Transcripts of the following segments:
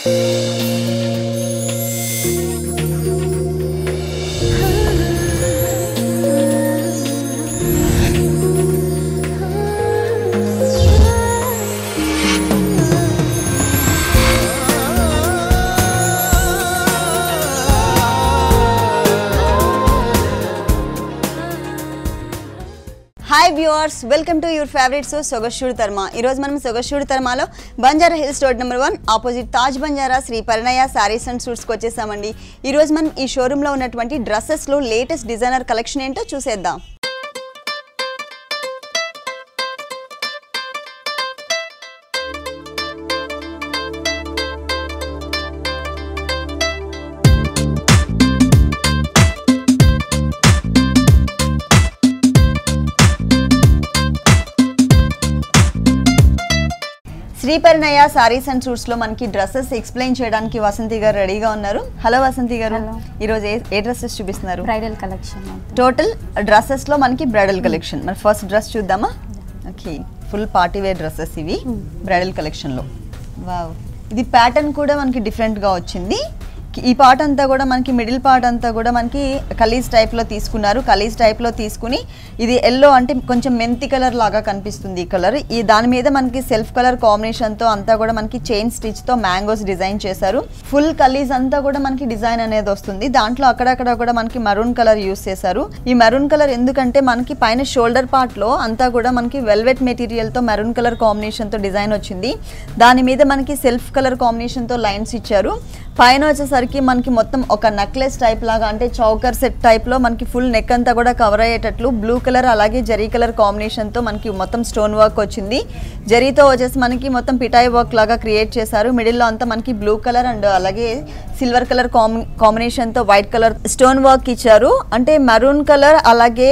Hi viewers, welcome to your favorite show Sogashuru Tarma. Ee roju manam Sogashuru Tarmalo Banjara Hills Road number 1 opposite Taj Banjara Sri Paranaya Sarees and Suits ku vachesamandi. Ee roju manam ee showroom lo unnatuvanti dresses lo latest designer collection ento chuseddam. Shri Parinaya saris and suits లో మనకి dresses explain చేయడానికి వసంతి గారు రెడీగా ఉన్నారు. Hello Vasanthi గారు, ఈ రోజు ఏ డ్రెస్సెస్ చూపిస్తున్నారు? Bridal collection. టోటల్ డ్రెస్సెస్ లో మనకి బ్రైడల్ కలెక్షన్. మరి ఫస్ట్ డ్రెస్ చూద్దామా? Okay, full party wear dresses ఇవి బ్రైడల్ కలెక్షన్ లో. వావ్, ఇది ప్యాటర్న్ కూడా మనకి డిఫరెంట్ గా వచ్చింది. ఈ పార్ట్ అంతా కూడా మనకి మిడిల్ పార్ట్ అంతా కూడా మనకి కలీజ్ టైప్ లో తీసుకున్నారు. కలీజ్ టైప్ లో తీసుకుని ఇది ఎల్లో అంటే కొంచెం మెంతి కలర్ లాగా కనిపిస్తుంది ఈ కలర్. ఈ దాని మీద మనకి సెల్ఫ్ కలర్ కాంబినేషన్ తో అంతా కూడా మనకి చైన్ స్టిచ్ తో మ్యాంగోస్ డిజైన్ చేశారు. ఫుల్ కలీజ్ అంతా కూడా మనకి డిజైన్ అనేది వస్తుంది. దాంట్లో అక్కడక్కడ కూడా మనకి మరూన్ కలర్ యూస్ చేశారు. ఈ మరూన్ కలర్ ఎందుకంటే మనకి పైన షోల్డర్ పార్ట్ లో అంతా కూడా మనకి వెల్వెట్ మెటీరియల్ తో మరూన్ కలర్ కాంబినేషన్ తో డిజైన్ వచ్చింది. దాని మీద మనకి సెల్ఫ్ కలర్ కాంబినేషన్ తో లైన్స్ ఇచ్చారు. పైన వచ్చేసరికి మనకి మొత్తం ఒక నెక్లెస్ టైప్ లాగా అంటే చౌకర్ సెట్ టైప్ లో మనకి ఫుల్ నెక్ అంతా కూడా కవర్ అయ్యేటట్లు బ్లూ కలర్ అలాగే జరీ కలర్ కాంబినేషన్ తో మనకి మొత్తం స్టోన్ వర్క్ వచ్చింది. జరీతో వచ్చేసి మనకి మొత్తం పిటాయి వర్క్ లాగా క్రియేట్ చేశారు. మిడిల్ లో అంతా మనకి బ్లూ కలర్ అండ్ అలాగే సిల్వర్ కలర్ కాంబినేషన్ తో వైట్ కలర్ స్టోన్ వర్క్ ఇచ్చారు. అంటే మరూన్ కలర్ అలాగే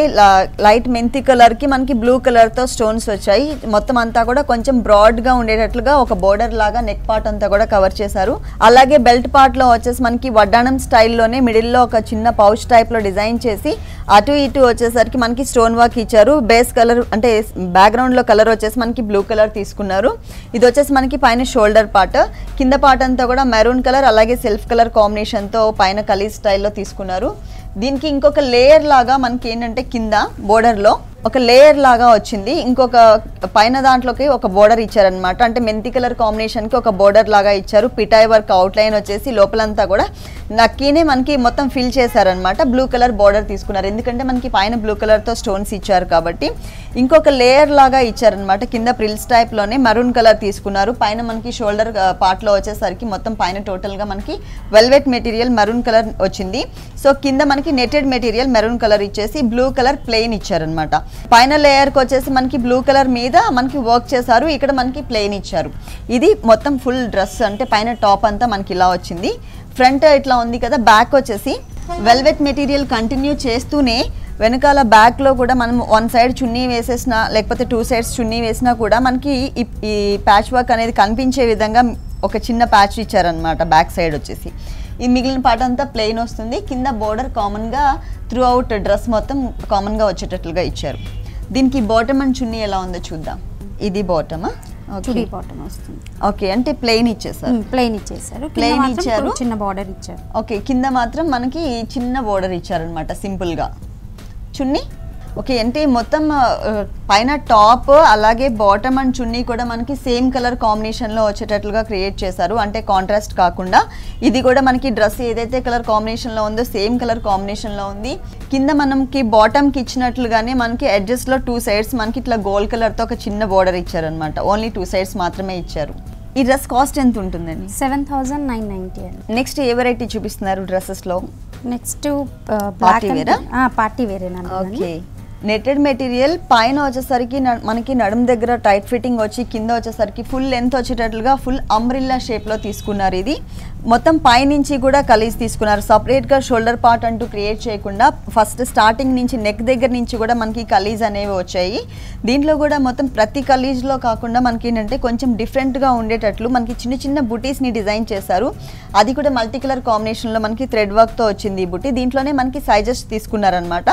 లైట్ మెంతి కలర్ కి మనకి బ్లూ కలర్ తో స్టోన్స్ వచ్చాయి. మొత్తం అంతా కూడా కొంచెం బ్రాడ్ గా ఉండేటట్లుగా ఒక బోర్డర్ లాగా నెక్ పార్ట్ అంతా కూడా కవర్ చేశారు. అలాగే బెల్ట్ పార్ట్ లో వచ్చేసి మనకి వడ్డానం స్టైల్లోనే మిడిల్ లో ఒక చిన్న పౌచ్ టైప్ లో డిజైన్ చేసి అటు ఇటు వచ్చేసరికి మనకి స్టోన్ వర్క్ ఇచ్చారు. బేస్ కలర్ అంటే బ్యాక్గ్రౌండ్ లో కలర్ వచ్చేసి మనకి బ్లూ కలర్ తీసుకున్నారు. ఇది వచ్చేసి మనకి పైన షోల్డర్ పార్ట్, కింద పార్ట్ అంతా కూడా మెరూన్ కలర్ అలాగే సెల్ఫ్ కలర్ కాంబినేషన్ తో పైన కలీజ్ స్టైల్లో తీసుకున్నారు. దీనికి ఇంకొక లేయర్ లాగా మనకి ఏంటంటే కింద బోర్డర్ లో ఒక లేయర్ లాగా వచ్చింది. ఇంకొక పైన దాంట్లోకి ఒక బోర్డర్ ఇచ్చారనమాట. అంటే మెంతి కలర్ కాంబినేషన్ కి ఒక బోర్డర్ లాగా ఇచ్చారు. పిటాయి వర్క్ అవుట్ లైన్ వచ్చేసి లోపలంతా కూడా నక్కీనే మనకి మొత్తం ఫిల్ చేశారనమాట. బ్లూ కలర్ బోర్డర్ తీసుకున్నారు ఎందుకంటే మనకి పైన బ్లూ కలర్ తో స్టోన్స్ ఇచ్చారు కాబట్టి. ఇంకొక లేయర్ లాగా ఇచ్చారనమాట. కింద ప్రిల్స్ టైప్ లోనే మరూన్ కలర్ తీసుకున్నారు. పైన మనకి షోల్డర్ పార్ట్ లో వచ్చేసరికి మొత్తం పైన టోటల్ గా మనకి వెల్వెట్ మెటీరియల్ మరూన్ కలర్ వచ్చింది. సో కింద మనకి నెటెడ్ మెటీరియల్ మెరూన్ కలర్ ఇచ్చేసి బ్లూ కలర్ ప్లెయిన్ ఇచ్చారనమాట. పైన లేయర్ కి వచ్చేసి మనకి బ్లూ కలర్ మీద మనకి వర్క్ చేశారు. ఇక్కడ మనకి ప్లెయిన్ ఇచ్చారు. ఇది మొత్తం ఫుల్ డ్రెస్ అంటే పైన టాప్ అంతా మనకి ఇలా వచ్చింది. ఫ్రంట్ ఇట్లా ఉంది కదా, బ్యాక్ వచ్చేసి వెల్వెట్ మెటీరియల్ కంటిన్యూ చేస్తూనే వెనకాల బ్యాక్ లో కూడా మనం వన్ సైడ్ చున్నీ వేసేసినా లేకపోతే టూ సైడ్స్ చున్నీ వేసినా కూడా మనకి ఈ ప్యాచ్ వర్క్ అనేది కనిపించే విధంగా ఒక చిన్న ప్యాచ్ ఇచ్చారనమాట. బ్యాక్ సైడ్ వచ్చేసి ఈ మిగిలిన పార్ట్ అంతా ప్లెయిన్ వస్తుంది. కింద బోర్డర్ కామన్ గా త్రూ అవుట్ డ్రెస్ మొత్తం కామన్ గా వచ్చేటట్లుగా ఇచ్చారు. దీనికి బాటమ్ అండ్ చున్నీ ఎలా ఉందో చూద్దాం. ఇది బాటమా? బాటమ్ వస్తుంది. ఓకే, అంటే ప్లెయిన్ ఇచ్చేసారు. ప్లెయిన్ ఇచ్చేసారు. చిన్న బార్డర్ ఇచ్చారు. ఓకే, కింద మాత్రం మనకి చిన్న బార్డర్ ఇచ్చారనమాట సింపుల్ గా. చున్నీ ఓకే, అంటే మొత్తం పైన టాప్ అలాగే బాటమ్ అండ్ చున్నీ కూడా మనకి సేమ్ కలర్ కాంబినేషన్లో వచ్చేటట్లుగా క్రియేట్ చేశారు. అంటే కాంట్రాస్ట్ కాకుండా ఇది కూడా మనకి డ్రెస్ ఏదైతే కలర్ కాంబినేషన్లో ఉందో సేమ్ కలర్ కాంబినేషన్లో ఉంది. కింద మనకి బాటమ్కి ఇచ్చినట్లుగానే మనకి ఎడ్జెస్లో టూ సైడ్స్ మనకి ఇట్లా గోల్డ్ కలర్తో ఒక చిన్న బార్డర్ ఇచ్చారనమాట. ఓన్లీ టూ సైడ్స్ మాత్రమే ఇచ్చారు. ఈ డ్రెస్ కాస్ట్ ఎంత ఉంటుందండి? 7,990. నెక్స్ట్ ఏ వెరైటీ చూపిస్తున్నారు డ్రెస్సెస్లో? నెక్స్ట్ పార్టీ వేరా? పార్టీ వేరే. ఓకే, నెటెడ్ మెటీరియల్ పైన వచ్చేసరికి మనకి నడుము దగ్గర టైట్ ఫిట్టింగ్ వచ్చి కింద వచ్చేసరికి ఫుల్ లెంత్ వచ్చేటట్లుగా ఫుల్ అంబ్రిల్లా షేప్లో తీసుకున్నారు. ఇది మొత్తం పైనుంచి కూడా కలీజ్ తీసుకున్నారు. సపరేట్గా షోల్డర్ పార్ట్ అంటూ క్రియేట్ చేయకుండా ఫస్ట్ స్టార్టింగ్ నుంచి నెక్ దగ్గర నుంచి కూడా మనకి కలీజ్ అనేవి వచ్చాయి. దీంట్లో కూడా మొత్తం ప్రతి కలీజ్లో కాకుండా మనకి ఏంటంటే కొంచెం డిఫరెంట్గా ఉండేటట్లు మనకి చిన్న చిన్న బుటీస్ని డిజైన్ చేశారు. అది కూడా మల్టీ కలర్ కాంబినేషన్లో మనకి థ్రెడ్ వర్క్తో వచ్చింది ఈ బుటీ. దీంట్లోనే మనకి సైజెస్ తీసుకున్నారనమాట.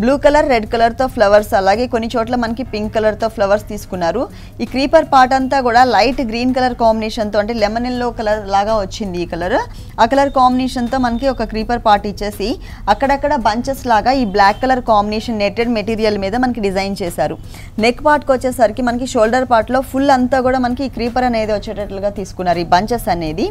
Blue colour, red colour colour తో ఫ్లవర్స్, అలాగే కొన్ని చోట్ల మనకి పింక్ కలర్ తో ఫ్లవర్స్ తీసుకున్నారు. ఈ క్రీపర్ పార్ట్ అంతా కూడా లైట్ గ్రీన్ కలర్ కాంబినేషన్ తో, అంటే లెమన్ ఎల్లో కలర్ లాగా వచ్చింది ఈ కలర్. ఆ కలర్ కాంబినేషన్ తో మనకి ఒక క్రీపర్ పార్ట్ ఇచ్చేసి అక్కడక్కడ బంచెస్ లాగా ఈ black colour combination netted material మీద మనకి డిజైన్ చేశారు. నెక్ పార్ట్ కి వచ్చేసరికి మనకి షోల్డర్ పార్ట్ లో ఫుల్ అంతా కూడా మనకి ఈ క్రీపర్ అనేది వచ్చేటట్లుగా తీసుకున్నారు ఈ బంచెస్ అనేది.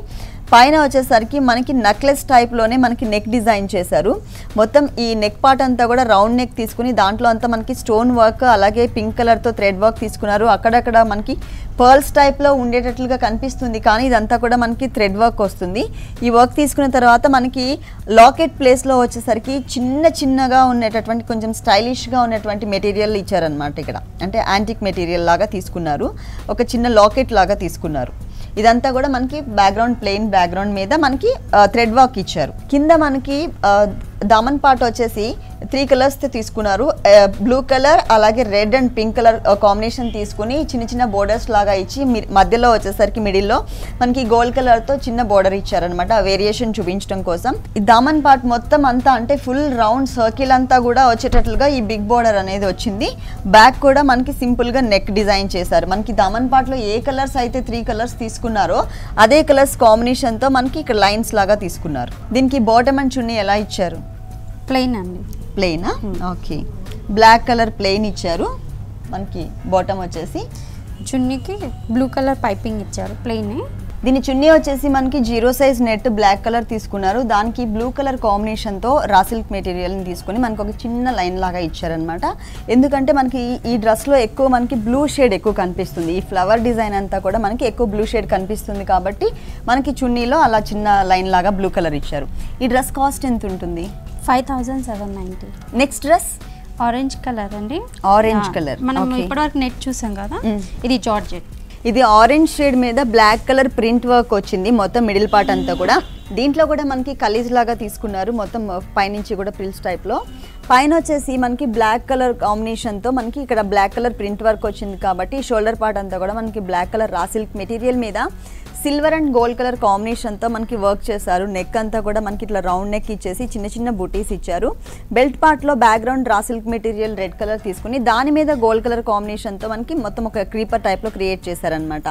పైన వచ్చేసరికి మనకి నెక్లెస్ టైప్ లోనే మనకి నెక్ డిజైన్ చేశారు. మొత్తం ఈ నెక్ పార్ట్ అంతా కూడా రౌండ్ నెక్ తీసుకుని దాంట్లో అంతా మనకి స్టోన్ వర్క్, అలాగే పింక్ కలర్ తో థ్రెడ్ వర్క్ తీసుకున్నారు. అక్కడక్కడ మనకి పర్ల్స్ టైప్ లో ఉండేటట్లుగా కనిపిస్తుంది, కానీ ఇదంతా కూడా మనకి థ్రెడ్ వర్క్ వస్తుంది. ఈ వర్క్ తీసుకున్న తర్వాత మనకి లాకెట్ ప్లేస్ లో వచ్చేసరికి చిన్నగా ఉండేటటువంటి కొంచెం స్టైలిష్ గా ఉన్నటువంటి మెటీరియల్ ఇచ్చారనమాట ఇక్కడ. అంటే యాంటిక్ మెటీరియల్ లాగా తీసుకున్నారు, ఒక చిన్న లాకెట్ లాగా తీసుకున్నారు. ఇదంతా కూడా మనకి బ్యాక్గ్రౌండ్ ప్లెయిన్ బ్యాక్గ్రౌండ్ మీద మనకి థ్రెడ్ వర్క్ ఇచ్చారు. కింద మనకి దామన్ పార్ట్ వచ్చేసి 3 కలర్స్ తీసుకున్నారు. బ్లూ కలర్ అలాగే red and pink colour combination తీసుకుని చిన్న బోర్డర్స్ లాగా ఇచ్చి మధ్యలో వచ్చేసరికి మిడిల్లో మనకి గోల్డ్ కలర్ తో చిన్న బోర్డర్ ఇచ్చారనమాట, ఆ వేరియేషన్ చూపించడం కోసం. ఈ దామన్ పార్ట్ మొత్తం అంతా అంటే ఫుల్ రౌండ్ సర్కిల్ అంతా కూడా వచ్చేటట్లుగా ఈ బిగ్ బోర్డర్ అనేది వచ్చింది. బ్యాక్ కూడా మనకి సింపుల్ గా నెక్ డిజైన్ చేశారు. మనకి దామన్ పార్ట్ లో ఏ కలర్స్ అయితే 3 కలర్స్ తీసుకున్నారో అదే కలర్స్ కాంబినేషన్ తో మనకి ఇక్కడ లైన్స్ లాగా తీసుకున్నారు. దీనికి బాటమ్ అండ్ చున్నీ ఎలా ఇచ్చారు? ప్లెయిన్ అండి. ప్లెయినా? ఓకే, బ్లాక్ కలర్ ప్లెయిన్ ఇచ్చారు. మనకి బాటమ్ వచ్చేసి చున్నీకి బ్లూ కలర్ పైపింగ్ ఇచ్చారు, ప్లెయిన్. దీని చున్నీ వచ్చేసి మనకి 0 సైజ్ నెట్ బ్లాక్ కలర్ తీసుకున్నారు. దానికి బ్లూ కలర్ కాంబినేషన్ తో రా సిల్క్ మెటీరియల్ ని తీసుకుని మనకి ఒక చిన్న లైన్ లాగా ఇచ్చారనమాట. ఎందుకంటే మనకి ఈ డ్రెస్ లో ఎక్కువ మనకి బ్లూ షేడ్ ఎక్కువ కనిపిస్తుంది. ఈ ఫ్లవర్ డిజైన్ అంతా కూడా మనకి ఎక్కువ బ్లూ షేడ్ కనిపిస్తుంది కాబట్టి మనకి చున్నీలో అలా చిన్న లైన్ లాగా బ్లూ కలర్ ఇచ్చారు. ఈ డ్రెస్ కాస్ట్ ఎంత ఉంటుంది? 5790. నెక్స్ట్ డ్రెస్ ఆరెంజ్ కలర్ అండి. ఆరెంజ్ కలర్ మనం ఇప్పటివరకు నెట్ చూసాం కదా, ఇది జార్జెట్. ఇది ఆరెంజ్ షేడ్ మీద బ్లాక్ కలర్ ప్రింట్ వర్క్ వచ్చింది మొత్తం మిడిల్ పార్ట్ అంతా కూడా. దీంట్లో కూడా మనకి కలీజ్ లాగా తీసుకున్నారు, మొత్తం పైనుంచి కూడా ప్రిల్స్ టైప్ లో. పైన వచ్చేసి మనకి బ్లాక్ కలర్ కాంబినేషన్ తో మనకి ఇక్కడ బ్లాక్ కలర్ ప్రింట్ వర్క్ వచ్చింది కాబట్టి షోల్డర్ పార్ట్ అంతా కూడా మనకి black colour raw silk material మీద silver and gold colour combination తో మనకి వర్క్ చేశారు. నెక్ అంతా కూడా మనకి ఇట్లా రౌండ్ నెక్ ఇచ్చేసి చిన్న బూటీస్ ఇచ్చారు. బెల్ట్ పార్ట్ లో బ్యాక్గ్రౌండ్ రా సిల్క్ మెటీరియల్ రెడ్ కలర్ తీసుకుని దాని మీద గోల్డ్ కలర్ కాంబినేషన్ తో మనకి మొత్తం ఒక క్రీపర్ టైప్ లో క్రియేట్ చేశారనమాట.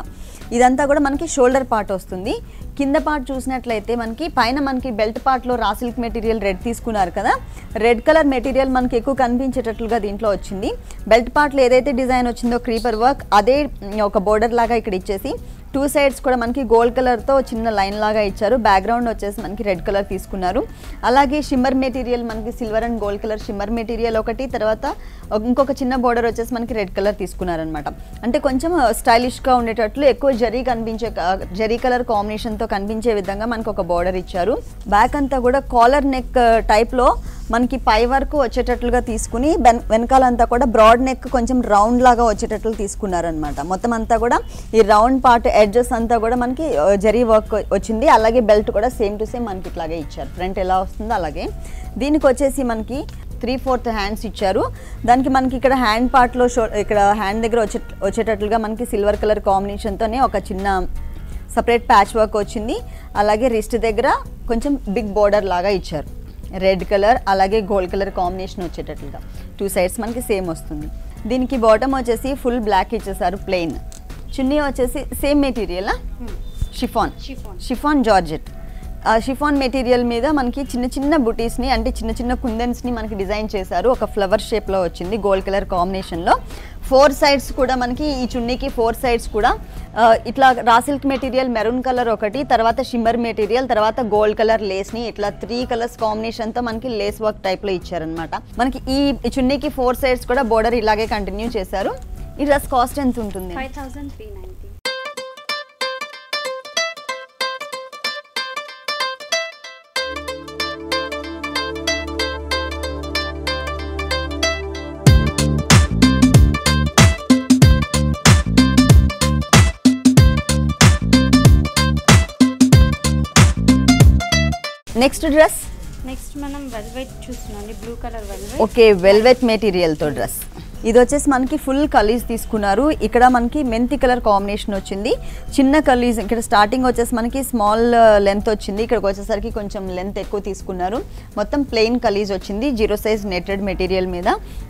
ఇదంతా కూడా మనకి షోల్డర్ పార్ట్ వస్తుంది. కింద పార్ట్ చూసినట్లయితే మనకి పైన మనకి బెల్ట్ పార్ట్ లో రా సిల్క్ మెటీరియల్ రెడ్ తీసుకున్నారు కదా, రెడ్ కలర్ మెటీరియల్ మనకి ఎక్కువ కనిపించేటట్లుగా దీంట్లో వచ్చింది. బెల్ట్ పార్ట్ లో ఏదైతే డిజైన్ వచ్చిందో క్రీపర్ వర్క్ అదే ఒక బోర్డర్ లాగా ఇక్కడ ఇచ్చేసి 2 సైడ్స్ కూడా మనకి గోల్డ్ కలర్ తో చిన్న లైన్ లాగా ఇచ్చారు. బ్యాక్గ్రౌండ్ వచ్చేసి మనకి రెడ్ కలర్ తీసుకున్నారు. అలాగే షిమ్మర్ మెటీరియల్ మనకి silver and gold colour shimmer material ఒకటి, తర్వాత ఇంకొక చిన్న బోర్డర్ వచ్చేసి మనకి రెడ్ కలర్ తీసుకున్నారనమాట. అంటే కొంచెం స్టైలిష్ గా ఉండేటట్లు ఎక్కువ జరీ కలర్ కాంబినేషన్ తో కనిపించే విధంగా మనకి ఒక బోర్డర్ ఇచ్చారు. బ్యాక్ అంతా కూడా కాలర్ నెక్ టైప్ లో మనకి పై వరకు వచ్చేటట్లుగా తీసుకుని వెనకాలంతా కూడా బ్రాడ్ నెక్ కొంచెం రౌండ్ లాగా వచ్చేటట్లు తీసుకున్నారనమాట. మొత్తం అంతా కూడా ఈ రౌండ్ పార్ట్ ఎడ్జెస్ అంతా కూడా మనకి జరీ వర్క్ వచ్చింది. అలాగే బెల్ట్ కూడా సేమ్ టు సేమ్ మనకి ఇట్లాగే ఇచ్చారు. ఫ్రంట్ ఎలా వస్తుందో అలాగే. దీనికి వచ్చేసి మనకి 3/4 హ్యాండ్స్ ఇచ్చారు. దానికి మనకి ఇక్కడ హ్యాండ్ పార్ట్ లో ఇక్కడ హ్యాండ్ దగ్గర వచ్చేటట్లుగా మనకి సిల్వర్ కలర్ కాంబినేషన్ తోనే ఒక చిన్న సపరేట్ ప్యాచ్ వర్క్ వచ్చింది. అలాగే రిస్ట్ దగ్గర కొంచెం బిగ్ బోర్డర్ లాగా ఇచ్చారు. రెడ్ కలర్ అలాగే గోల్డ్ కలర్ కాంబినేషన్ వచ్చేటట్లుగా 2 సైడ్స్ మనకి సేమ్ వస్తుంది. దీనికి బాటమ్ వచ్చేసి ఫుల్ బ్లాక్ ఇచ్చేసారు ప్లెయిన్. చున్నీ వచ్చేసి same material chiffon georgette. Chiffon material మీద మనకి చిన్న బుటీస్ని అంటే చిన్న కుందన్స్ని మనకి డిజైన్ చేశారు. ఒక ఫ్లవర్ షేప్లో వచ్చింది గోల్డ్ కలర్ కాంబినేషన్లో. 4 సైడ్స్ కూడా మనకి ఈ చున్నీకి 4 సైడ్స్ కూడా ఇట్లా రా సిల్క్ మెటీరియల్ మెరూన్ కలర్ ఒకటి, తర్వాత షిమ్మర్ మెటీరియల్, తర్వాత గోల్డ్ కలర్ లేస్ని ఇట్లా 3 కలర్స్ కాంబినేషన్తో మనకి లేస్ వర్క్ టైప్లో ఇచ్చారనమాట. మనకి ఈ చున్నీకి 4 సైడ్స్ కూడా బోర్డర్ ఇలాగే కంటిన్యూ చేశారు. ఈ డ్రెస్ కాస్ట్ ఎంత ఉంటుంది? 5390. నెక్స్ట్ డ్రెస్ నెక్స్ట్ మనం వెల్వెట్ చూస్తున్నాం, blue colour velvet. Okay, velvet మెటీరియల్తో డ్రెస్. ఇది వచ్చేసి మనకి ఫుల్ కలీజ్ తీసుకున్నారు. ఇక్కడ మనకి మెంతి కలర్ కాంబినేషన్ వచ్చింది. చిన్న కలీజ్ ఇక్కడ స్టార్టింగ్ వచ్చేసి మనకి స్మాల్ లెంత్ వచ్చింది. ఇక్కడికి వచ్చేసరికి కొంచెం లెంత్ ఎక్కువ తీసుకున్నారు. మొత్తం ప్లెయిన్ కలీజ్ వచ్చింది, 0 సైజ్ నెటెడ్ మెటీరియల్ మీద.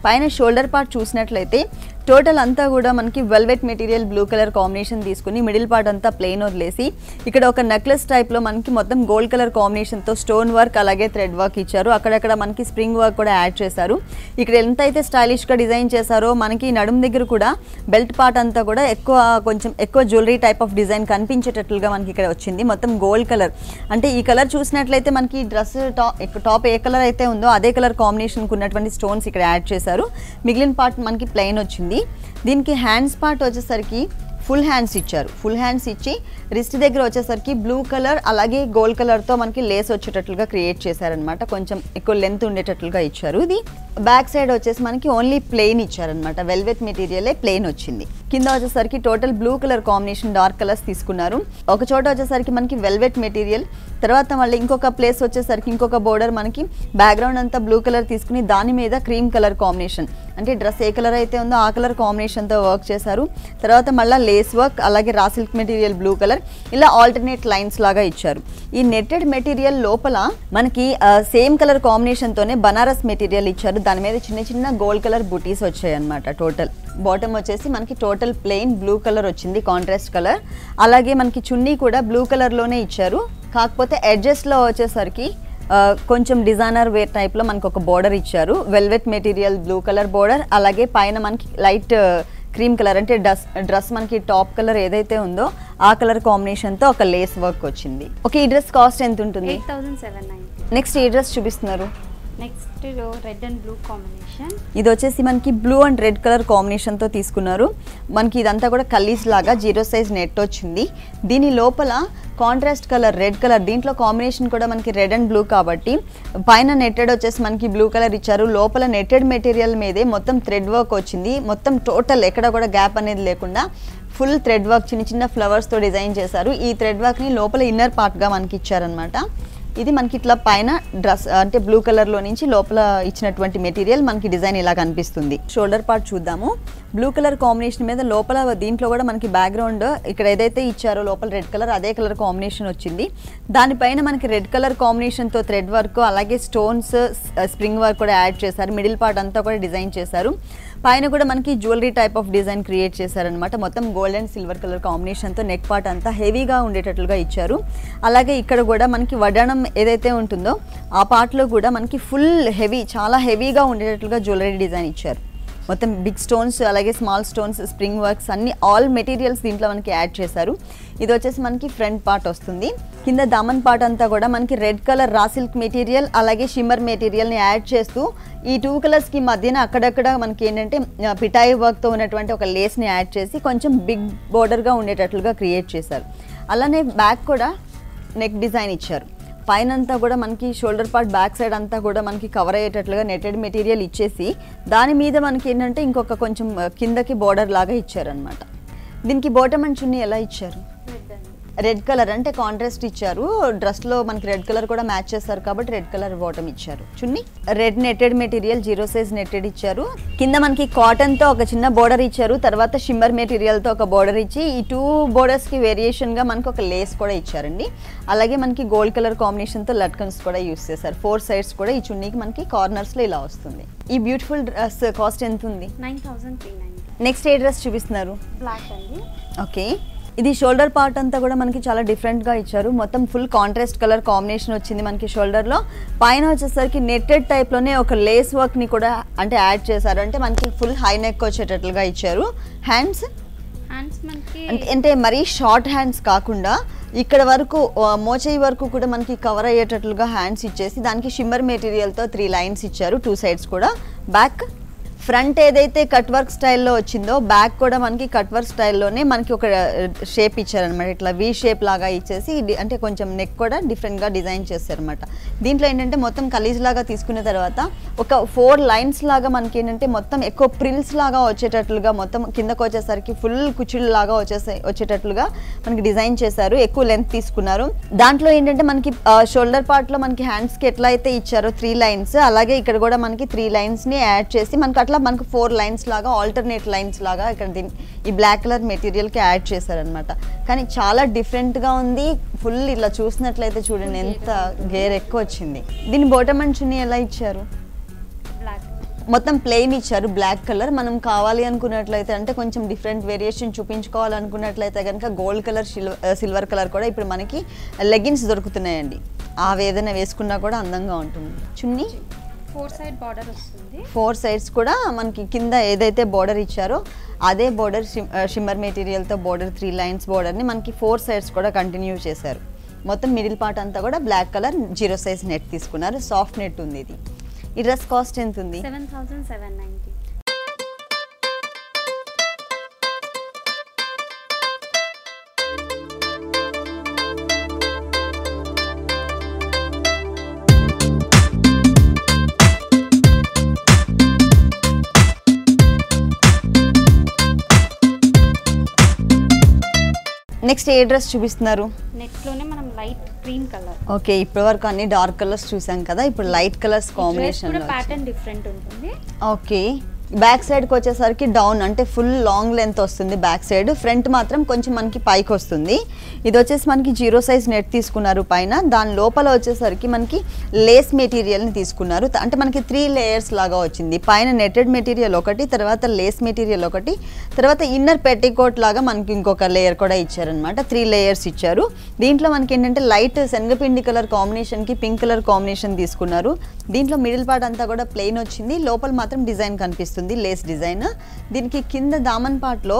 పైన షోల్డర్ పార్ట్ చూసినట్లయితే టోటల్ అంతా కూడా మనకి velvet material blue colour combination తీసుకుని మిడిల్ పార్ట్ అంతా ప్లెయిన్ వదిలేసి ఇక్కడ ఒక నెక్లెస్ టైప్లో మనకి మొత్తం గోల్డ్ కలర్ కాంబినేషన్తో స్టోన్ వర్క్ అలాగే థ్రెడ్ వర్క్ ఇచ్చారు. అక్కడక్కడ మనకి స్ప్రింగ్ వర్క్ కూడా యాడ్ చేశారు. ఇక్కడ ఎంత అయితే స్టైలిష్గా డిజైన్ చేశారో మనకి నడుం దగ్గర కూడా బెల్ట్ పార్ట్ అంతా కూడా కొంచెం ఎక్కువ జ్యువెలరీ టైప్ ఆఫ్ డిజైన్ కనిపించేటట్లుగా మనకి ఇక్కడ వచ్చింది. మొత్తం గోల్డ్ కలర్, అంటే ఈ కలర్ చూసినట్లయితే మనకి డ్రెస్ టాప్ ఏ కలర్ అయితే ఉందో అదే కలర్ కాంబినేషన్కి ఉన్నటువంటి స్టోన్స్ ఇక్కడ యాడ్ చేశారు. మిగిలిన పార్ట్ మనకి ప్లెయిన్ వచ్చింది. దీనికి హ్యాండ్స్ పార్ట్ వచ్చేసరికి ఫుల్ హ్యాండ్స్ ఇచ్చారు. ఫుల్ హ్యాండ్స్ ఇచ్చి రిస్ట్ దగ్గర వచ్చేసరికి బ్లూ కలర్ అలాగే గోల్డ్ కలర్తో మనకి లేస్ వచ్చేటట్లుగా క్రియేట్ చేశారనమాట. కొంచెం ఎక్కువ లెంత్ ఉండేటట్లుగా ఇచ్చారు. ఇది బ్యాక్ సైడ్ వచ్చేసి మనకి ఓన్లీ ప్లెయిన్ ఇచ్చారనమాట. వెల్వెట్ మెటీరియలే ప్లెయిన్ వచ్చింది. కింద వచ్చేసరికి total blue colour combination dark colours తీసుకున్నారు. ఒక చోట వచ్చేసరికి మనకి వెల్వెట్ మెటీరియల్, తర్వాత మళ్ళీ ఇంకొక ప్లేస్ వచ్చేసరికి ఇంకొక బోర్డర్ మనకి బ్యాక్గ్రౌండ్ అంతా బ్లూ కలర్ తీసుకుని దాని మీద క్రీమ్ కలర్ కాంబినేషన్, అంటే డ్రెస్ ఏ కలర్ అయితే ఉందో ఆ కలర్ కాంబినేషన్తో వర్క్ చేశారు. తర్వాత మళ్ళీ లేస్ వర్క్ అలాగే రా సిల్క్ మెటీరియల్ బ్లూ కలర్, ఇలా ఆల్టర్నేట్ లైన్స్ లాగా ఇచ్చారు. ఈ నెట్టెడ్ మెటీరియల్ లోపల మనకి సేమ్ కలర్ కాంబినేషన్తోనే బనారస్ మెటీరియల్ ఇచ్చారు. దాని మీద చిన్న చిన్న గోల్డ్ కలర్ బుటీస్ వచ్చాయి అనమాట. టోటల్ బాటమ్ వచ్చేసి మనకి టోటల్ ప్లెయిన్ బ్లూ కలర్ వచ్చింది, కాంట్రాస్ట్ కలర్. అలాగే మనకి చున్నీ కూడా బ్లూ కలర్లోనే ఇచ్చారు. కాకపోతే ఎడ్జెస్లో వచ్చేసరికి కొంచెం డిజైనర్ వేర్ టైప్లో మనకు ఒక బోర్డర్ ఇచ్చారు. Velvet material blue colour border, అలాగే పైన మనకి లైట్ క్రీమ్ కలర్, అంటే డ్రెస్ మనకి టాప్ కలర్ ఏదైతే ఉందో ఆ కలర్ కాంబినేషన్తో ఒక లేస్ వర్క్ వచ్చింది. ఓకే, ఈ డ్రెస్ కాస్ట్ ఎంత ఉంటుంది? 8790. నెక్స్ట్ ఈ డ్రెస్ చూపిస్తున్నారు. Next red and blue combination. ఇది వచ్చేసి మనకి బ్లూ అండ్ రెడ్ కలర్ కాంబినేషన్తో తీసుకున్నారు. మనకి ఇదంతా కూడా కలీస్ లాగా 0 సైజ్ నెట్ వచ్చింది. దీని లోపల కాంట్రాస్ట్ కలర్ రెడ్ కలర్, దీంట్లో కాంబినేషన్ కూడా మనకి రెడ్ అండ్ బ్లూ కాబట్టి పైన నెట్టెడ్ వచ్చేసి మనకి బ్లూ కలర్ ఇచ్చారు. లోపల నెట్టెడ్ మెటీరియల్ మీదే మొత్తం థ్రెడ్ వర్క్ వచ్చింది. మొత్తం టోటల్ ఎక్కడ కూడా గ్యాప్ అనేది లేకుండా ఫుల్ థ్రెడ్ వర్క్ చిన్న చిన్న ఫ్లవర్స్తో డిజైన్ చేశారు. ఈ థ్రెడ్ వర్క్ని లోపల ఇన్నర్ పార్ట్గా మనకి ఇచ్చారనమాట. ఇది మనకి ఇట్లా పైన డ్రెస్ అంటే బ్లూ కలర్లో నుంచి లోపల ఇచ్చినటువంటి మెటీరియల్ మనకి డిజైన్ ఇలా కనిపిస్తుంది. షోల్డర్ పార్ట్ చూద్దాము. బ్లూ కలర్ కాంబినేషన్ మీద లోపల దీంట్లో కూడా మనకి బ్యాక్గ్రౌండ్ ఇక్కడ ఏదైతే ఇచ్చారో లోపల రెడ్ కలర్ అదే కలర్ కాంబినేషన్ వచ్చింది. దానిపైన మనకి రెడ్ కలర్ కాంబినేషన్తో థ్రెడ్ వర్క్ అలాగే స్టోన్స్ స్ప్రింగ్ వర్క్ కూడా యాడ్ చేశారు. మిడిల్ పార్ట్ అంతా కూడా డిజైన్ చేశారు. పైన కూడా మనకి jewellery type of design create చేశారనమాట. మొత్తం గోల్డ్ అండ్ సిల్వర్ కలర్ కాంబినేషన్తో నెక్ పార్ట్ అంతా హెవీగా ఉండేటట్లుగా ఇచ్చారు. అలాగే ఇక్కడ కూడా మనకి వడ్డాణం ఏదైతే ఉంటుందో ఆ పార్ట్లో కూడా మనకి ఫుల్ హెవీ, చాలా హెవీగా ఉండేటట్లుగా జ్యువెలరీ డిజైన్ ఇచ్చారు. మొత్తం బిగ్ స్టోన్స్ అలాగే స్మాల్ స్టోన్స్ స్ప్రింగ్ వర్క్స్ అన్ని ఆల్ మెటీరియల్స్ దీంట్లో మనకి యాడ్ చేశారు. ఇది వచ్చేసి మనకి ఫ్రంట్ పార్ట్ వస్తుంది. కింద దామన్ పార్ట్ అంతా కూడా మనకి red colour raw silk material అలాగే షిమ్మర్ మెటీరియల్ని యాడ్ చేస్తూ ఈ 2 కలర్స్కి మధ్యన అక్కడక్కడ మనకి ఏంటంటే పిటాయి వర్క్తో ఉన్నటువంటి ఒక లేస్ని యాడ్ చేసి కొంచెం బిగ్ బోర్డర్గా ఉండేటట్లుగా క్రియేట్ చేశారు. అలానే బ్యాక్ కూడా నెక్ డిజైన్ ఇచ్చారు. పైన అంతా కూడా మనకి షోల్డర్ పార్ట్ బ్యాక్ సైడ్ అంతా కూడా మనకి కవర్ అయ్యేటట్లుగా నెటెడ్ మెటీరియల్ ఇచ్చేసి దాని మీద మనకి ఏంటంటే ఇంకొక కొంచెం కిందకి బోర్డర్ లాగా ఇచ్చారనమాట. దీనికి బాటమ్ అండ్ చున్నీ ఎలా ఇచ్చారు? రెడ్ కలర్, అంటే కాంట్రాస్ట్ ఇచ్చారు. డ్రెస్లో మనకి రెడ్ కలర్ కూడా మ్యాచ్ చేస్తారు కాబట్టి రెడ్ కలర్ బాటమ్ ఇచ్చారు. చున్నీ red netted material 0 size netted ఇచ్చారు. కింద మనకి కాటన్తో ఒక చిన్న బోర్డర్ ఇచ్చారు. తర్వాత షిమ్మర్ మెటీరియల్తో ఒక బోర్డర్ ఇచ్చి ఈ 2 బోర్డర్స్కి వేరియేషన్గా మనకి ఒక లేస్ కూడా ఇచ్చారండి. అలాగే మనకి గోల్డ్ కలర్ కాంబినేషన్తో లట్కన్స్ కూడా యూస్ చేశారు. 4 సైడ్స్ కూడా ఈ చున్నీకి మనకి కార్నర్స్లో ఇలా వస్తుంది. ఈ బ్యూటిఫుల్ డ్రెస్ కాస్ట్ ఎంత ఉంది? 9390. నెక్స్ట్ ఏ డ్రెస్ చూపిస్తున్నారు? బ్లాక్ అండి. ఓకే, ఇది షోల్డర్ పార్ట్ అంతా కూడా మనకి చాలా డిఫరెంట్గా ఇచ్చారు. మొత్తం ఫుల్ కాంట్రాస్ట్ కలర్ కాంబినేషన్ వచ్చింది మనకి షోల్డర్లో. పైన వచ్చేసరికి నెట్టెడ్ టైప్లోనే ఒక లేస్ వర్క్ని కూడా అంటే యాడ్ చేశారు. అంటే మనకి ఫుల్ హై నెక్ వచ్చేటట్లుగా ఇచ్చారు. హ్యాండ్స్ మనకి అంటే మరీ షార్ట్ హ్యాండ్స్ కాకుండా ఇక్కడ వరకు మోచేయి వరకు కూడా మనకి కవర్ అయ్యేటట్లుగా హ్యాండ్స్ ఇచ్చేసి దానికి షిమ్మర్ మెటీరియల్తో 3 లైన్స్ ఇచ్చారు. 2 సైడ్స్ కూడా. బ్యాక్ ఫ్రంట్ ఏదైతే కట్ వర్క్ స్టైల్లో వచ్చిందో బ్యాక్ కూడా మనకి కట్ వర్క్ స్టైల్లోనే మనకి ఒక షేప్ ఇచ్చారనమాట. ఇట్లా వీ షేప్ లాగా ఇచ్చేసి అంటే కొంచెం నెక్ కూడా డిఫరెంట్గా డిజైన్ చేశారనమాట. దీంట్లో ఏంటంటే మొత్తం కలీజ్ లాగా తీసుకున్న తర్వాత ఒక 4 లైన్స్ లాగా మనకి ఏంటంటే మొత్తం ఎక్కువ ప్రిల్స్ లాగా వచ్చేటట్లుగా మొత్తం కిందకు వచ్చేసరికి ఫుల్ కుచ్చుళ్ళు లాగా వచ్చేటట్లుగా మనకి డిజైన్ చేశారు. ఎక్కువ లెంత్ తీసుకున్నారు. దాంట్లో ఏంటంటే మనకి షోల్డర్ పార్ట్లో మనకి హ్యాండ్స్కి ఎట్లా అయితే ఇచ్చారో 3 లైన్స్, అలాగే ఇక్కడ కూడా మనకి 3 లైన్స్ని యాడ్ చేసి మనకి అట్లా మనకు 4 లైన్స్ లాగా ఆల్టర్నేట్ లైన్స్ లాగా ఇక్కడ ఈ బ్లాక్ కలర్ మెటీరియల్కి యాడ్ చేశారనమాట. కానీ చాలా డిఫరెంట్గా ఉంది. ఫుల్ ఇట్లా చూసినట్లయితే చూడండి ఎంత గేర్ ఎక్కువ వచ్చింది. దీని బాటమ్ అండ్ చున్నీ ఎలా ఇచ్చారు? మొత్తం ప్లెయిన్ ఇచ్చారు బ్లాక్ కలర్. మనం కావాలి అనుకున్నట్లయితే అంటే కొంచెం డిఫరెంట్ వేరియేషన్ చూపించుకోవాలనుకున్నట్లయితే కనుక గోల్డ్ కలర్ సిల్వర్ కలర్ కూడా ఇప్పుడు మనకి లెగిన్స్ దొరుకుతున్నాయండి. ఆ ఏదైనా వేసుకున్నా కూడా అందంగా ఉంటుంది. చున్నీ 4 సైడ్ బార్డర్ వస్తుంది. 4 సైడ్స్ కూడా మనకి కింద ఏదైతే బార్డర్ ఇచ్చారో అదే బార్డర్ షిమ్మర్ మెటీరియల్తో బార్డర్ 3 లైన్స్ బార్డర్ని మనకి 4 సైడ్స్ కూడా కంటిన్యూ చేశారు. మొత్తం మిడిల్ పార్ట్ అంతా కూడా బ్లాక్ కలర్ 0 సైజ్ నెట్ తీసుకున్నారు. సాఫ్ట్ నెట్ ఉంది ఇది. ఈ డ్రెస్ కాస్ట్ ఎంత ఉంది? 7790. నెక్స్ట్ ఏ డ్రెస్ చూపిస్తున్నారు? నెట్లోనే మనం లైట్ క్రీమ్ కలర్. ఓకే, ఇప్పటి వరకు అన్ని డార్క్ కలర్స్ చూసాం కదా, ఇప్పుడు లైట్ కలర్స్ కాంబినేషన్ లో ప్యాటర్న్ డిఫరెంట్ ఉంటుంది. ఓకే, బ్యాక్ సైడ్కి వచ్చేసరికి డౌన్ అంటే ఫుల్ లాంగ్ లెంత్ వస్తుంది బ్యాక్ సైడ్. ఫ్రంట్ మాత్రం కొంచెం మనకి పైకి వస్తుంది. ఇది వచ్చేసి మనకి 0 సైజ్ నెట్ తీసుకున్నారు పైన. దాని లోపల వచ్చేసరికి మనకి లేస్ మెటీరియల్ని తీసుకున్నారు. అంటే మనకి 3 లేయర్స్ లాగా వచ్చింది. పైన నెటెడ్ మెటీరియల్ ఒకటి, తర్వాత లేస్ మెటీరియల్ ఒకటి, తర్వాత ఇన్నర్ పెట్టికోట్ లాగా మనకి ఇంకొక లేయర్ కూడా ఇచ్చారనమాట. 3 లేయర్స్ ఇచ్చారు. దీంట్లో మనకి ఏంటంటే లైట్ శనగపిండి కలర్ కాంబినేషన్కి పింక్ కలర్ కాంబినేషన్ తీసుకున్నారు. దీంట్లో మిడిల్ పార్ట్ అంతా కూడా ప్లెయిన్ వచ్చింది. లోపల మాత్రం డిజైన్ కనిపిస్తుంది, లేస్ డిజైన్. దీనికి కింద దామన్ పార్ట్ లో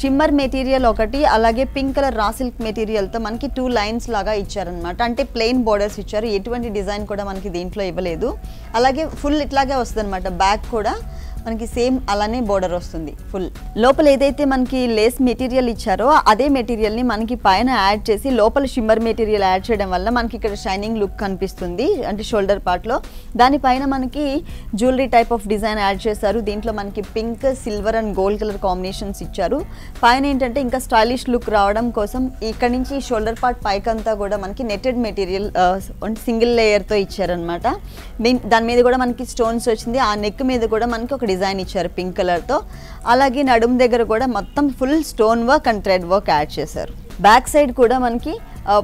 షిమ్మర్ మెటీరియల్ ఒకటి, అలాగే pink colour raw silk material తో మనకి 2 లైన్స్ లాగా ఇచ్చారనమాట. అంటే ప్లెయిన్ బోర్డర్స్ ఇచ్చారు. ఎటువంటి డిజైన్ కూడా మనకి దీంట్లో ఇవ్వలేదు. అలాగే ఫుల్ ఇట్లాగే వస్తుంది అనమాట. బ్యాక్ కూడా మనకి సేమ్ అలానే బోర్డర్ వస్తుంది ఫుల్. లోపల ఏదైతే మనకి లేస్ మెటీరియల్ ఇచ్చారో అదే మెటీరియల్ని మనకి పైన యాడ్ చేసి లోపల షిమ్మర్ మెటీరియల్ యాడ్ చేయడం వల్ల మనకి ఇక్కడ షైనింగ్ లుక్ కనిపిస్తుంది. అంటే షోల్డర్ పార్ట్లో దానిపైన మనకి jewellery type of design add చేశారు. దీంట్లో మనకి pink, silver and gold colour combinations ఇచ్చారు. పైన ఏంటంటే ఇంకా స్టైలిష్ లుక్ రావడం కోసం ఇక్కడ నుంచి షోల్డర్ పార్ట్ పైకంతా కూడా మనకి నెటెడ్ మెటీరియల్ సింగిల్ లేయర్తో ఇచ్చారనమాట. దాని మీద కూడా మనకి స్టోన్స్ వచ్చింది. ఆ నెక్ మీద కూడా మనకి ఒక డిజైన్ ఇచ్చారు పింక్ కలర్తో. అలాగే నడుము దగ్గర కూడా మొత్తం full stone work and thread work add చేశారు. బ్యాక్ సైడ్ కూడా మనకి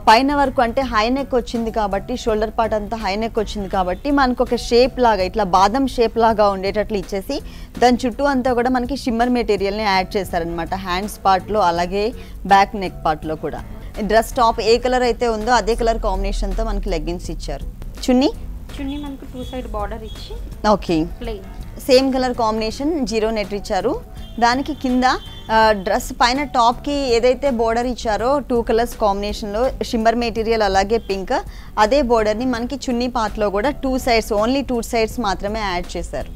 పైన వరకు అంటే హై నెక్ వచ్చింది కాబట్టి, షోల్డర్ పార్ట్ అంతా హై నెక్ వచ్చింది కాబట్టి మనకు ఒక షేప్ లాగా ఇట్లా బాదం షేప్ లాగా ఉండేటట్లు ఇచ్చేసి దాని చుట్టూ అంతా కూడా మనకి షిమ్మర్ మెటీరియల్ని యాడ్ చేశారనమాట. హ్యాండ్స్ పార్ట్లో అలాగే బ్యాక్ నెక్ పార్ట్లో కూడా. డ్రెస్ టాప్ ఏ కలర్ అయితే ఉందో అదే కలర్ కాంబినేషన్తో మనకి లెగ్గిన్స్ ఇచ్చారు. చున్నీ మనకు 2 సైడ్ బార్డర్ ఇచ్చి okay plain same colour combination 0 net ఇచ్చారు. దానికి కింద డ్రెస్ పైన టాప్కి ఏదైతే బోర్డర్ ఇచ్చారో 2 కలర్స్ కాంబినేషన్లో షిమ్మర్ మెటీరియల్ అలాగే పింక్, అదే బోర్డర్ని మనకి చున్నీ పార్ట్లో కూడా 2 సైడ్స్ ఓన్లీ 2 సైడ్స్ మాత్రమే యాడ్ చేశారు.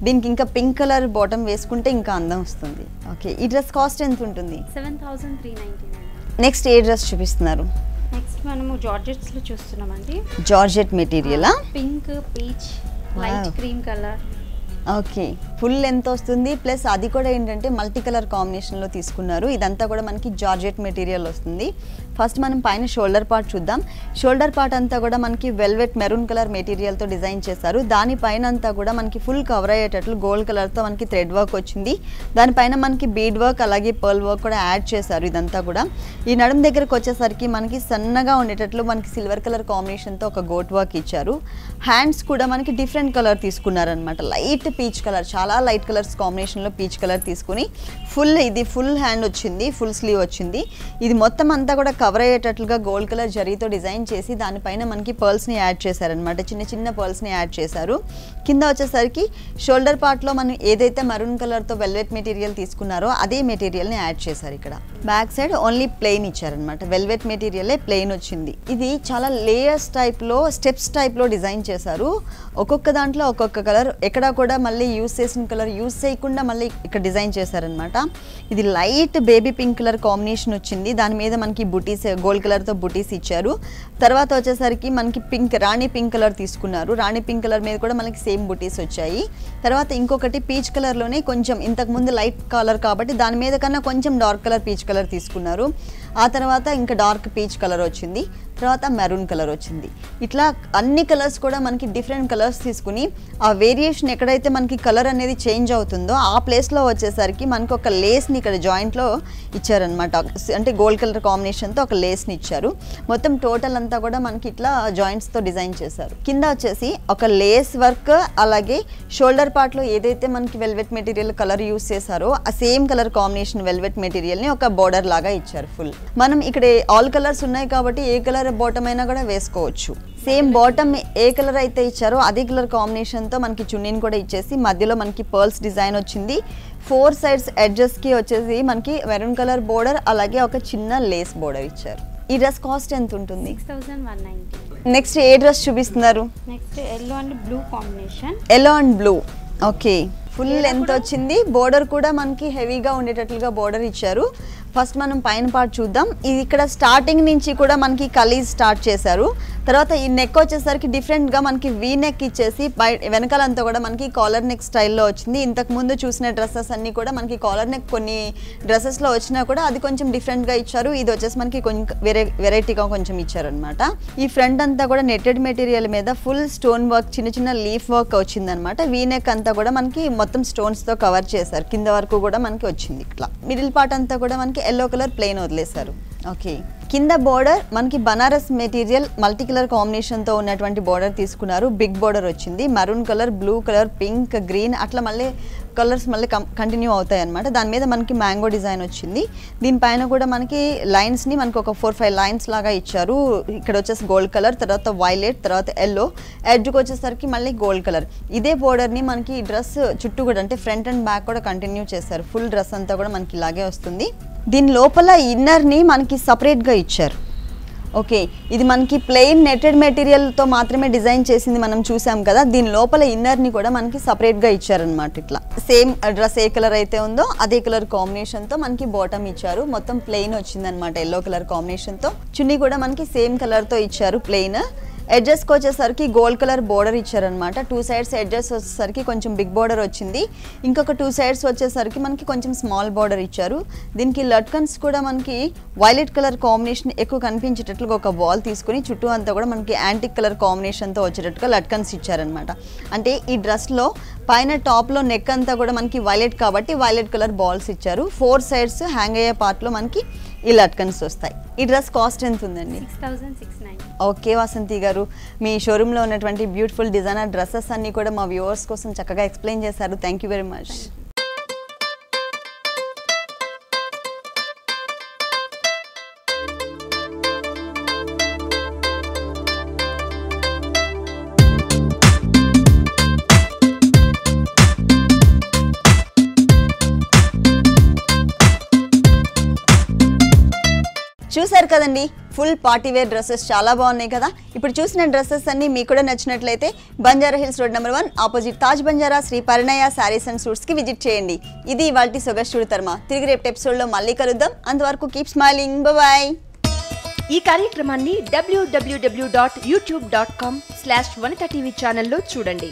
దీనికి ఇంకా పింక్ కలర్ బాటమ్ వేసుకుంటే ఇంకా అందం వస్తుంది. ఓకే, ఈ డ్రెస్ కాస్ట్ ఎంత ఉంటుంది? 7399. నెక్స్ట్ ఏ డ్రెస్ చూపిస్తున్నారు? నెక్స్ట్ మనము జార్జెట్స్ లో చూస్తున్నామండి. జార్జెట్ మెటీరియలా? Pink, peach, light cream colour. Okay, full length వస్తుంది. ప్లస్ అది కూడా ఏంటంటే మల్టీ కలర్ కాంబినేషన్లో తీసుకున్నారు. ఇదంతా కూడా మనకి జార్జెట్ మెటీరియల్ వస్తుంది. ఫస్ట్ మనం పైన షోల్డర్ పార్ట్ చూద్దాం. షోల్డర్ పార్ట్ అంతా కూడా మనకి వెల్వెట్ మెరూన్ కలర్ మెటీరియల్తో డిజైన్ చేశారు. దానిపైన అంతా కూడా మనకి ఫుల్ కవర్ అయ్యేటట్లు గోల్డ్ కలర్తో మనకి థ్రెడ్ వర్క్ వచ్చింది. దానిపైన మనకి బీడ్ వర్క్ అలాగే పర్ల్ వర్క్ కూడా యాడ్ చేశారు. ఇదంతా కూడా ఈ నడుము దగ్గరకు వచ్చేసరికి మనకి సన్నగా ఉండేటట్లు మనకి సిల్వర్ కలర్ కాంబినేషన్తో ఒక గోట్ వర్క్ ఇచ్చారు. హ్యాండ్స్ కూడా మనకి డిఫరెంట్ కలర్ తీసుకున్నారనమాట. లైట్ పీచ్ కలర్, చాలా లైట్ కలర్స్ కాంబినేషన్లో పీచ్ కలర్ తీసుకుని ఇది ఫుల్ హ్యాండ్ వచ్చింది, ఫుల్ స్లీవ్ వచ్చింది. ఇది మొత్తం అంతా కూడా కవర్ అయ్యేటట్లుగా గోల్డ్ కలర్ జరీతో డిజైన్ చేసి దానిపైన మనకి పర్ల్స్ని యాడ్ చేశారనమాట. చిన్న చిన్న పర్ల్స్ని యాడ్ చేశారు. కింద వచ్చేసరికి షోల్డర్ పార్ట్లో మనం ఏదైతే మరూన్ కలర్తో వెల్వెట్ మెటీరియల్ తీసుకున్నారో అదే మెటీరియల్ని యాడ్ చేశారు ఇక్కడ. బ్యాక్ సైడ్ ఓన్లీ ప్లెయిన్ ఇచ్చారనమాట, వెల్వెట్ మెటీరియలే ప్లెయిన్ వచ్చింది. ఇది చాలా లేయర్స్ టైప్లో, స్టెప్స్ టైప్లో డిజైన్ చేశారు. ఒక్కొక్క దాంట్లో ఒక్కొక్క కలర్, ఎక్కడా కూడా మళ్ళీ యూస్ చేసిన కలర్ యూస్ చేయకుండా మళ్ళీ ఇక్కడ డిజైన్ చేశారనమాట. ఇది light baby pink colour combination వచ్చింది, దాని మీద మనకి బుటీస్ గోల్డ్ కలర్తో బుటీస్ ఇచ్చారు. తర్వాత వచ్చేసరికి మనకి పింక్, రాణి పింక్ కలర్ తీసుకున్నారు. రాణి పింక్ కలర్ మీద కూడా మనకి సేమ్ బుటీస్ వచ్చాయి. తర్వాత ఇంకొకటి పీచ్ కలర్లోనే కొంచెం ఇంతకుముందు లైట్ కలర్ కాబట్టి దాని మీద కన్నా కొంచెం డార్క్ కలర్ పీచ్ కలర్ తీసుకున్నారు. ఆ తర్వాత ఇంకా డార్క్ పీచ్ కలర్ వచ్చింది, తర్వాత మెరూన్ కలర్ వచ్చింది. ఇట్లా అన్ని కలర్స్ కూడా మనకి డిఫరెంట్ కలర్స్ తీసుకుని ఆ వేరియేషన్ ఎక్కడైతే మనకి కలర్ అనేది చేంజ్ అవుతుందో ఆ ప్లేస్లో వచ్చేసరికి మనకు ఒక లేస్ని ఇక్కడ జాయింట్లో ఇచ్చారనమాట. అంటే గోల్డ్ కలర్ కాంబినేషన్తో ఒక లేస్ని ఇచ్చారు. మొత్తం టోటల్ అంతా కూడా మనకి ఇట్లా జాయింట్స్తో డిజైన్ చేశారు. కింద వచ్చేసి ఒక లేస్ వర్క్, అలాగే షోల్డర్ పార్ట్లో ఏదైతే మనకి వెల్వెట్ మెటీరియల్ కలర్ యూస్ చేశారో ఆ సేమ్ కలర్ కాంబినేషన్ వెల్వెట్ మెటీరియల్ని ఒక బోర్డర్ లాగా ఇచ్చారు ఫుల్. మనం ఇక్కడ ఆల్ కలర్స్ ఉన్నాయి కాబట్టి ఏ కలర్ బాటమ్ అయినా కూడా వేసుకోవచ్చు. సేమ్ బాటమ్ ఏ కలర్ అయితే ఇచ్చారో అదే కలర్ కాంబినేషన్తో మనకి చున్నీని కూడా ఇచ్చేసి మధ్యలో మనకి పర్ల్స్ డిజైన్ వచ్చింది. 4 సైడ్స్ ఎడ్జెస్కి వచ్చేసి మనకి మెరూన్ కలర్ బోర్డర్, అలాగే ఒక చిన్న లేస్ బోర్డర్ ఇచ్చారు. ఈ డ్రెస్ కాస్ట్ ఎంత ఉంటుంది? 6190. నెక్స్ట్ ఏ డ్రెస్ చూపిస్తున్నారు? Next yellow and blue combination. Yellow and blue. Okay, full length వచ్చింది. బోర్డర్ కూడా మనకి హెవీగా ఉండేటట్లుగా బోర్డర్ ఇచ్చారు. ఫస్ట్ మనం పైన పార్ట్ చూద్దాం. ఇది ఇక్కడ స్టార్టింగ్ నుంచి కూడా మనకి కలీజ్ స్టార్ట్ చేశారు. తర్వాత ఈ నెక్ వచ్చేసరికి డిఫరెంట్గా మనకి వీ నెక్ ఇచ్చేసి వెనకాలంతా కూడా మనకి కాలర్ నెక్ స్టైల్లో వచ్చింది. ఇంతకు ముందు చూసిన డ్రెస్సెస్ అన్నీ కూడా మనకి కాలర్ నెక్ కొన్ని డ్రెస్సెస్లో వచ్చినా కూడా అది కొంచెం డిఫరెంట్గా ఇచ్చారు. ఇది వచ్చేసి మనకి కొంచెం వెరైటీగా కొంచెం ఇచ్చారనమాట. ఈ ఫ్రంట్ అంతా కూడా నెట్టెడ్ మెటీరియల్ మీద ఫుల్ స్టోన్ వర్క్, చిన్న చిన్న లీఫ్ వర్క్ వచ్చిందనమాట. వీ నెక్ అంతా కూడా మనకి మొత్తం స్టోన్స్తో కవర్ చేశారు. కింద వరకు కూడా మనకి వచ్చింది. ఇట్లా మిడిల్ పార్ట్ అంతా కూడా మనకి ఎల్లో కలర్ ప్లెయిన్ వదిలేశారు. ఓకే, కింద బోర్డర్ మనకి బనారస్ మెటీరియల్ మల్టీ కలర్ కాంబినేషన్తో ఉన్నటువంటి బోర్డర్ తీసుకున్నారు. బిగ్ బోర్డర్ వచ్చింది. Maroon colour, blue colour, pink, green అట్లా మళ్ళీ కలర్స్ మళ్ళీ కంటిన్యూ అవుతాయి అనమాట. దాని మీద మనకి మ్యాంగో డిజైన్ వచ్చింది. దీనిపైన కూడా మనకి లైన్స్ని మనకి ఒక 4-5 లైన్స్ లాగా ఇచ్చారు. ఇక్కడ వచ్చేసి గోల్డ్ కలర్, తర్వాత వైలెట్, తర్వాత ఎల్లో, ఎడ్జ్కి వచ్చేసరికి మళ్ళీ గోల్డ్ కలర్. ఇదే బోర్డర్ని మనకి ఈ డ్రెస్ చుట్టూ కూడా అంటే ఫ్రంట్ అండ్ బ్యాక్ కూడా కంటిన్యూ చేశారు. ఫుల్ డ్రెస్ అంతా కూడా మనకి ఇలాగే వస్తుంది. దీని లోపల ఇన్నర్ని మనకి సపరేట్గా ఇచ్చారు. ఓకే, ఇది మనకి ప్లెయిన్ నెట్టెడ్ మెటీరియల్తో మాత్రమే డిజైన్ చేసింది మనం చూసాం కదా. దీని లోపల ఇన్నర్ని కూడా మనకి సపరేట్గా ఇచ్చారనమాట. ఇట్లా సేమ్ డ్రెస్ ఏ కలర్ అయితే ఉందో అదే కలర్ కాంబినేషన్తో మనకి బాటమ్ ఇచ్చారు. మొత్తం ప్లెయిన్ వచ్చిందనమాట ఎల్లో కలర్ కాంబినేషన్తో. చున్నీ కూడా మనకి సేమ్ కలర్తో ఇచ్చారు ప్లెయిన్. ఎడ్జెస్కి వచ్చేసరికి గోల్డ్ కలర్ బోర్డర్ ఇచ్చారనమాట. 2 సైడ్స్ ఎడ్జెస్ వచ్చేసరికి కొంచెం బిగ్ బోర్డర్ వచ్చింది. ఇంకొక 2 సైడ్స్ వచ్చేసరికి మనకి కొంచెం స్మాల్ బోర్డర్ ఇచ్చారు. దీనికి లట్కన్స్ కూడా మనకి వైలెట్ కలర్ కాంబినేషన్ ఎక్కువ కనిపించేటట్లుగా ఒక బాల్ తీసుకుని చుట్టూ అంతా కూడా మనకి యాంటిక్ కలర్ కాంబినేషన్తో వచ్చేటట్టుగా లట్కన్స్ ఇచ్చారనమాట. అంటే ఈ డ్రెస్లో పైన టాప్లో నెక్ అంతా కూడా మనకి వైలెట్ కాబట్టి వైలెట్ కలర్ బాల్స్ ఇచ్చారు. 4 సైడ్స్ హ్యాంగ్ అయ్యే పార్ట్లో మనకి ఈ లట్కన్స్ వస్తాయి. ఈ డ్రెస్ కాస్ట్ ఎంత ఉందండి? 6690. ఓకే వాసంతి గారు, మీ షోరూంలో ఉన్నటువంటి బ్యూటిఫుల్ డిజైనర్ డ్రెస్సెస్ అన్నీ కూడా మా వ్యూవర్స్ కోసం చక్కగా ఎక్స్ప్లెయిన్ చేశారు. Thank you very much. చూసారు కదండి, ఫుల్ పార్టీ వేర్ డ్రెస్సెస్ చాలా బాగున్నాయి కదా. ఇప్పుడు చూసిన డ్రెస్సెస్ అన్ని మీకు కూడా నచ్చినట్లయితే Banjara Hills road number 1 opposite Taj Banjara Shri Parinaya saris and సూట్స్కి విజిట్ చేయండి. ఇది ఇవాల్టి సొగస్టుడు తర్మ. తిరిగి రేపు ఎపిసోడ్లో మళ్ళీ కలుద్దాం. అంతవరకు కీప్ స్మైలింగ్. బాయ్. ఈ కార్యక్రమాన్ని www.youtube.com/vanitaTV ఛానల్లో చూడండి.